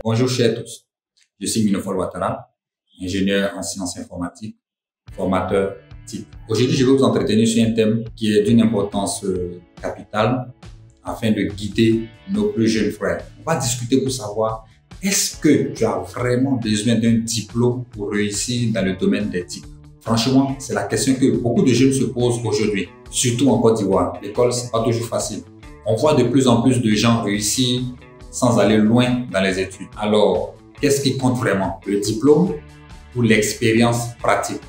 Bonjour chers tous, je suis Minofol Ouattara, ingénieur en sciences informatiques, formateur TIC. Aujourd'hui, je vais vous entretenir sur un thème qui est d'une importance capitale afin de guider nos plus jeunes frères. On va discuter pour savoir est-ce que tu as vraiment besoin d'un diplôme pour réussir dans le domaine des TIC. Franchement, c'est la question que beaucoup de jeunes se posent aujourd'hui, surtout en Côte d'Ivoire. L'école, c'est pas toujours facile. On voit de plus en plus de gens réussir sans aller loin dans les études. Alors, qu'est-ce qui compte vraiment? Le diplôme ou l'expérience pratique?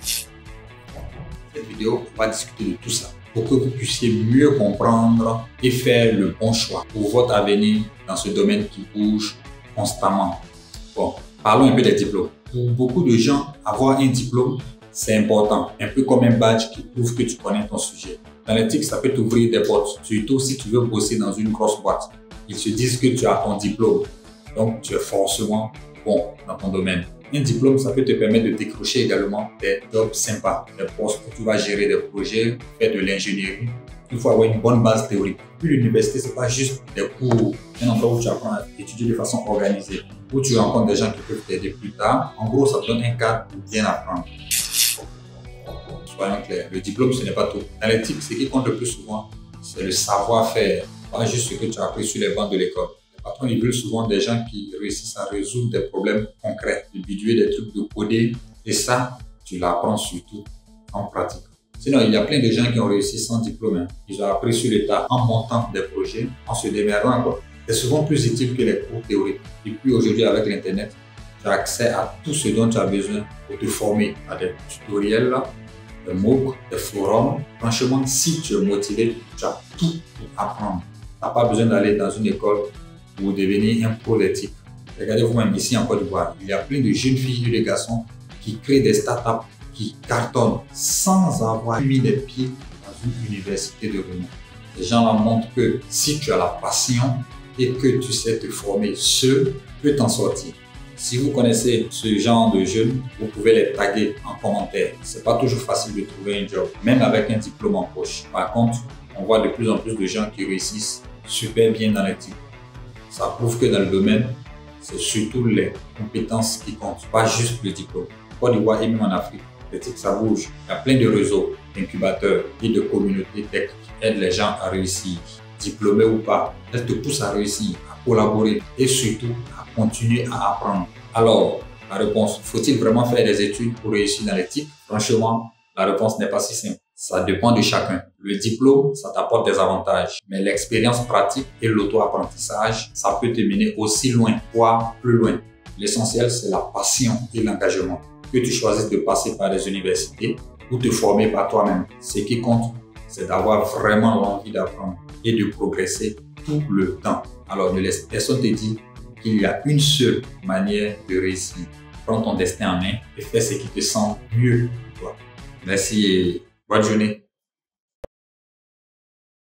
Cette vidéo, on va discuter de tout ça pour que vous puissiez mieux comprendre et faire le bon choix pour votre avenir dans ce domaine qui bouge constamment. Bon, parlons un peu des diplômes. Pour beaucoup de gens, avoir un diplôme, c'est important. Un peu comme un badge qui prouve que tu connais ton sujet. Dans l'éthique, ça peut t'ouvrir des portes, surtout si tu veux bosser dans une grosse boîte. Ils se disent que tu as ton diplôme, donc tu es forcément bon dans ton domaine. Un diplôme, ça peut te permettre de décrocher également des jobs sympas, des postes où tu vas gérer des projets, faire de l'ingénierie. Il faut avoir une bonne base théorique. Puis l'université, c'est pas juste des cours, un endroit où tu apprends à étudier de façon organisée, où tu rencontres des gens qui peuvent t'aider plus tard. En gros, ça te donne un cadre pour bien apprendre. Soyons clairs, le diplôme, ce n'est pas tout. Dans l'éthique, ce qui compte le plus souvent, c'est le savoir-faire, pas juste ce que tu as appris sur les bancs de l'école. Les patrons, ils veulent souvent des gens qui réussissent à résoudre des problèmes concrets, de bidouiller des trucs, de coder. Et ça, tu l'apprends surtout en pratique. Sinon, il y a plein de gens qui ont réussi sans diplôme. Ils ont appris sur le tas en montant des projets, en se démerdant. C'est souvent plus utile que les cours théoriques. Et puis aujourd'hui, avec l'Internet, tu as accès à tout ce dont tu as besoin pour te former à des tutoriels, des MOOC, des forums. Franchement, si tu es motivé, tu as tout pour apprendre. Tu n'as pas besoin d'aller dans une école pour devenir un pro éthique. Regardez vous-même ici en Côte d'Ivoire, il y a plein de jeunes filles et de garçons qui créent des startups, qui cartonnent sans avoir mis les pieds dans une université de renom. Ces gens-là montrent que si tu as la passion et que tu sais te former seul, tu peux t'en sortir. Si vous connaissez ce genre de jeunes, vous pouvez les taguer en commentaire. C'est pas toujours facile de trouver un job, même avec un diplôme en poche. Par contre, on voit de plus en plus de gens qui réussissent super bien dans l'éthique. Ça prouve que dans le domaine, c'est surtout les compétences qui comptent, pas juste le diplôme. Côte d'Ivoire et même en Afrique, l'éthique ça bouge. Il y a plein de réseaux, d'incubateurs et de communautés tech qui aident les gens à réussir, diplômés ou pas. Elles te poussent à réussir, à collaborer et surtout à continuer à apprendre. Alors, la réponse, faut-il vraiment faire des études pour réussir dans l'éthique? Franchement, la réponse n'est pas si simple. Ça dépend de chacun. Le diplôme, ça t'apporte des avantages, mais l'expérience pratique et l'auto-apprentissage, ça peut te mener aussi loin, voire plus loin. L'essentiel, c'est la passion et l'engagement. Que tu choisisses de passer par des universités ou te former par toi-même. Ce qui compte, c'est d'avoir vraiment l'envie d'apprendre et de progresser tout le temps. Alors, ne laisse personne te dire qu'il y a une seule manière de réussir. Prends ton destin en main et fais ce qui te semble mieux pour toi. Merci et bonne journée.